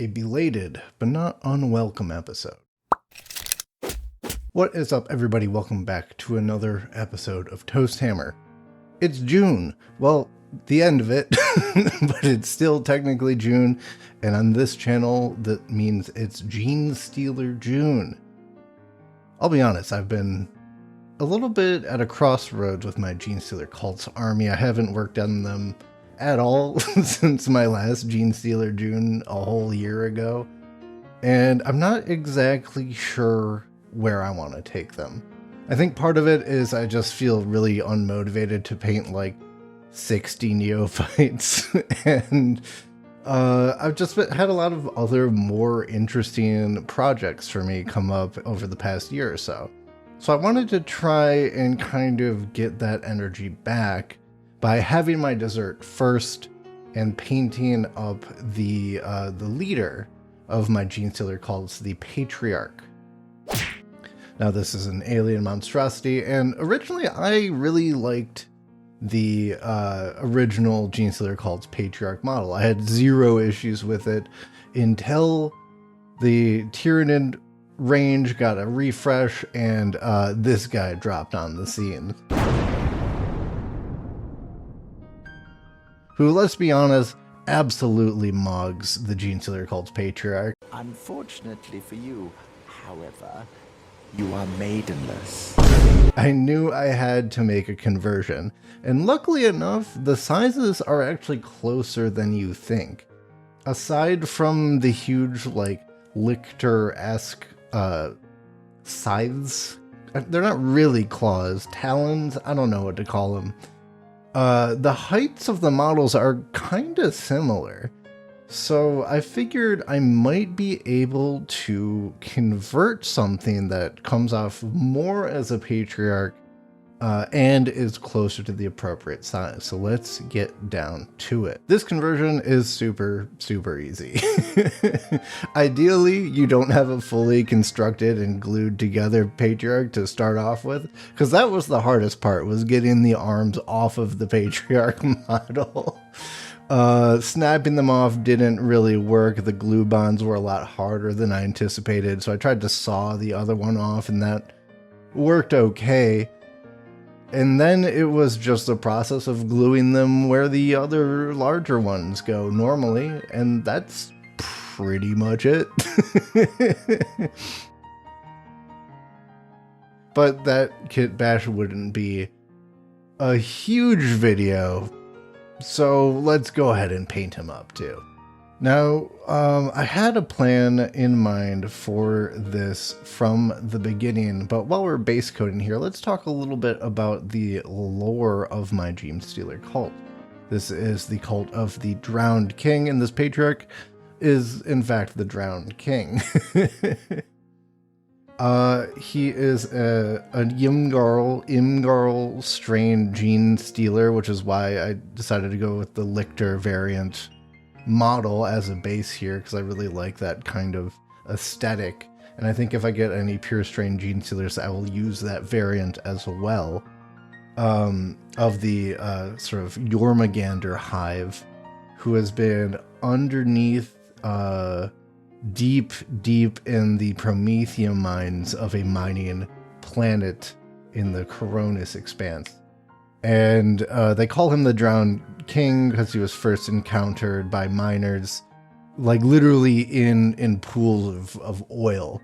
a belated but not unwelcome episode. What is up, everybody? Welcome back to another episode of Toast Hammer. It's June. Well, the end of it, but it's still technically June, and on this channel, that means it's Genestealer June. I'll be honest, I've been a little bit at a crossroads with my Genestealer Cults army. I haven't worked on them at all since my last Genestealer June a whole year ago, and I'm not exactly sure where I want to take them. I think part of it is I just feel really unmotivated to paint like 60 Neophytes, and I've just had a lot of other more interesting projects for me come up over the past year or so. So I wanted to try and kind of get that energy back by having my dessert first and painting up the leader of my Genestealer Cults, the Patriarch. Now, this is an alien monstrosity, and originally I really liked the original Genestealer Cults Patriarch model. I had zero issues with it until the Tyranid range got a refresh, and this guy dropped on the scene. Who, let's be honest, absolutely mugs the Genestealer Cults Patriarch. Unfortunately for you, however, you are maidenless. I knew I had to make a conversion, and luckily enough, the sizes are actually closer than you think. Aside from the huge, like, lictor-esque scythes, they're not really claws, talons, I don't know what to call them. The heights of the models are kind of similar, so I figured I might be able to convert something that comes off more as a Patriarch and is closer to the appropriate size. So let's get down to it. This conversion is super easy. Ideally, you don't have a fully constructed and glued together Patriarch to start off with, because that was the hardest part, was getting the arms off of the Patriarch model. Snapping them off didn't really work. The glue bonds were a lot harder than I anticipated, so I tried to saw the other one off, and that worked okay. And then it was just a process of gluing them where the other larger ones go normally, and that's pretty much it. But that kit bash wouldn't be a huge video, so let's go ahead and paint him up too. Now, I had a plan in mind for this from the beginning, but while we're base coding here, let's talk a little bit about the lore of my Genestealer cult. This is the cult of the Drowned King, and this Patriarch is, in fact, the Drowned King. He is a Imgarl strain Genestealer, which is why I decided to go with the Lictor variant model as a base here, because I really like that kind of aesthetic, and I think if I get any pure strain Genestealers, I will use that variant as well, of the sort of Jormungandr hive, who has been underneath deep in the Prometheum mines of a mining planet in the Coronis expanse. And they call him the Drowned King because he was first encountered by miners, like literally in pools of oil,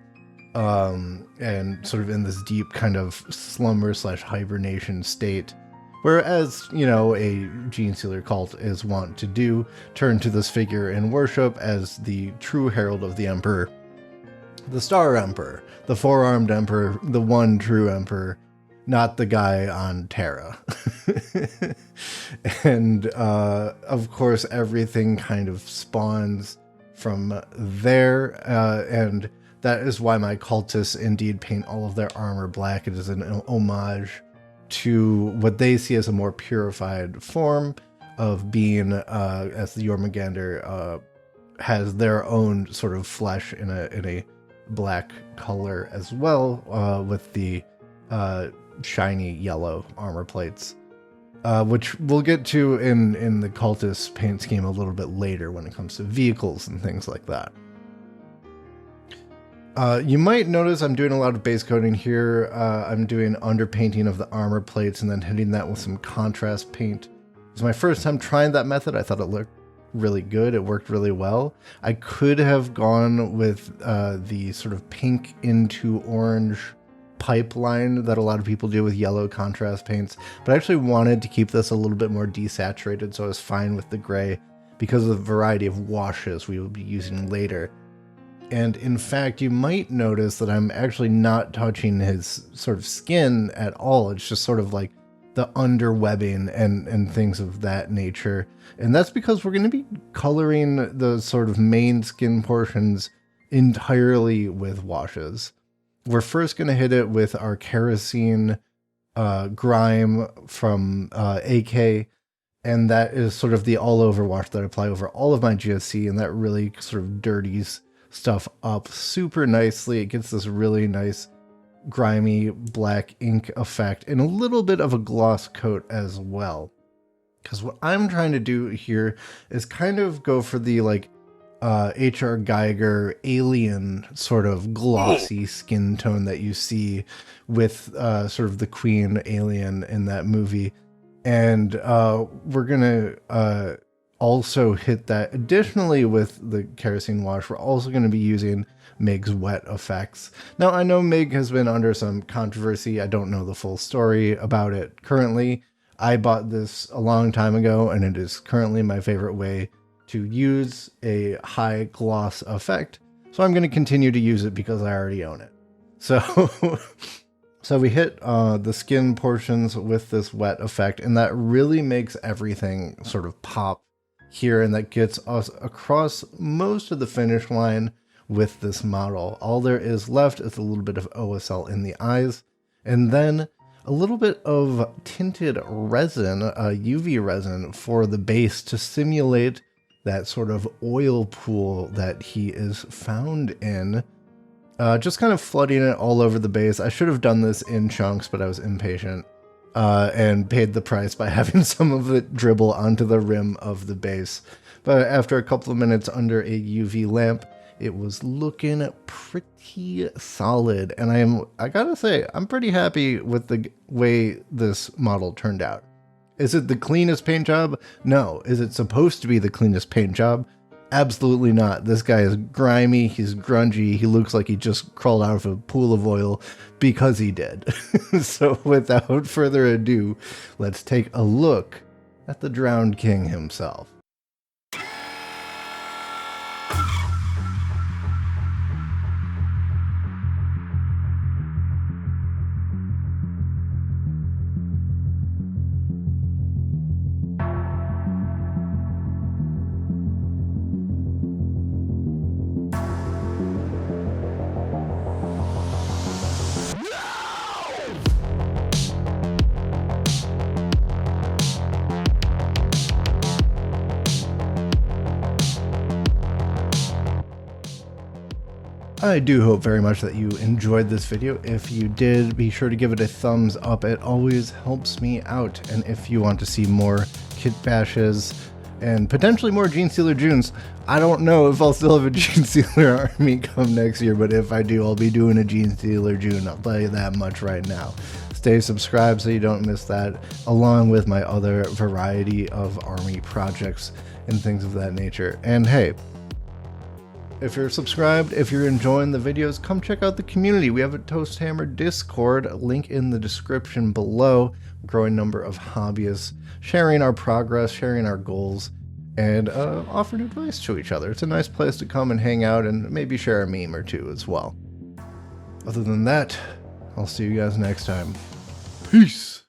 and sort of in this deep kind of slumber / hibernation state, whereas, you know, a Genestealer cult is wont to do, turn to this figure in worship as the true herald of the Emperor, the Star Emperor, the four-armed Emperor, the one true Emperor, not the guy on Terra. And of course, everything kind of spawns from there, and that is why my cultists indeed paint all of their armor black. It is an homage to what they see as a more purified form of being, as the Jormungandr has their own sort of flesh in a black color as well, with the shiny yellow armor plates. which we'll get to in the cultist paint scheme a little bit later when it comes to vehicles and things like that. You might notice I'm doing a lot of base coating here. I'm doing underpainting of the armor plates and then hitting that with some contrast paint. It was my first time trying that method. I thought it looked really good. It worked really well. I could have gone with the sort of pink into orange pipeline that a lot of people do with yellow contrast paints, but I actually wanted to keep this a little bit more desaturated, so I was fine with the gray because of the variety of washes we will be using later. And in fact, you might notice that I'm actually not touching his sort of skin at all. It's just sort of like the underwebbing and things of that nature. And that's because we're going to be coloring the sort of main skin portions entirely with washes. We're first going to hit it with our kerosene grime from AK, and that is sort of the all-over wash that I apply over all of my GSC, and that really sort of dirties stuff up super nicely. It gets this really nice grimy black ink effect and a little bit of a gloss coat as well. Because what I'm trying to do here is kind of go for the like H.R. Geiger alien sort of glossy skin tone that you see with sort of the Queen alien in that movie. And we're going to also hit that additionally with the kerosene wash. We're also going to be using Mig's wet effects. Now, I know Mig has been under some controversy. I don't know the full story about it currently. I bought this a long time ago, and it is currently my favorite way to use a high gloss effect. So I'm going to continue to use it because I already own it. So we hit the skin portions with this wet effect, and that really makes everything sort of pop here, and that gets us across most of the finish line with this model. All there is left is a little bit of OSL in the eyes, and then a little bit of tinted resin, UV resin, for the base to simulate that sort of oil pool that he is found in. Just kind of flooding it all over the base. I should have done this in chunks, but I was impatient and paid the price by having some of it dribble onto the rim of the base. But after a couple of minutes under a UV lamp, it was looking pretty solid. And I gotta say, I'm pretty happy with the way this model turned out. Is it the cleanest paint job? No. Is it supposed to be the cleanest paint job? Absolutely not. This guy is grimy, he's grungy, he looks like he just crawled out of a pool of oil because he did. So without further ado, let's take a look at the Drowned King himself. I do hope very much that you enjoyed this video. If you did, be sure to give it a thumbs up. It always helps me out. And if you want to see more kit bashes and potentially more Genestealer Junes, I don't know if I'll still have a Genestealer army come next year, but if I do, I'll be doing a Genestealer June. I'll tell you that much right now. Stay subscribed so you don't miss that, along with my other variety of army projects and things of that nature. And hey, if you're subscribed, if you're enjoying the videos, come check out the community. We have a Toast Hammer Discord, link in the description below. A growing number of hobbyists sharing our progress, sharing our goals, and offering advice to each other. It's a nice place to come and hang out and maybe share a meme or two as well. Other than that, I'll see you guys next time. Peace!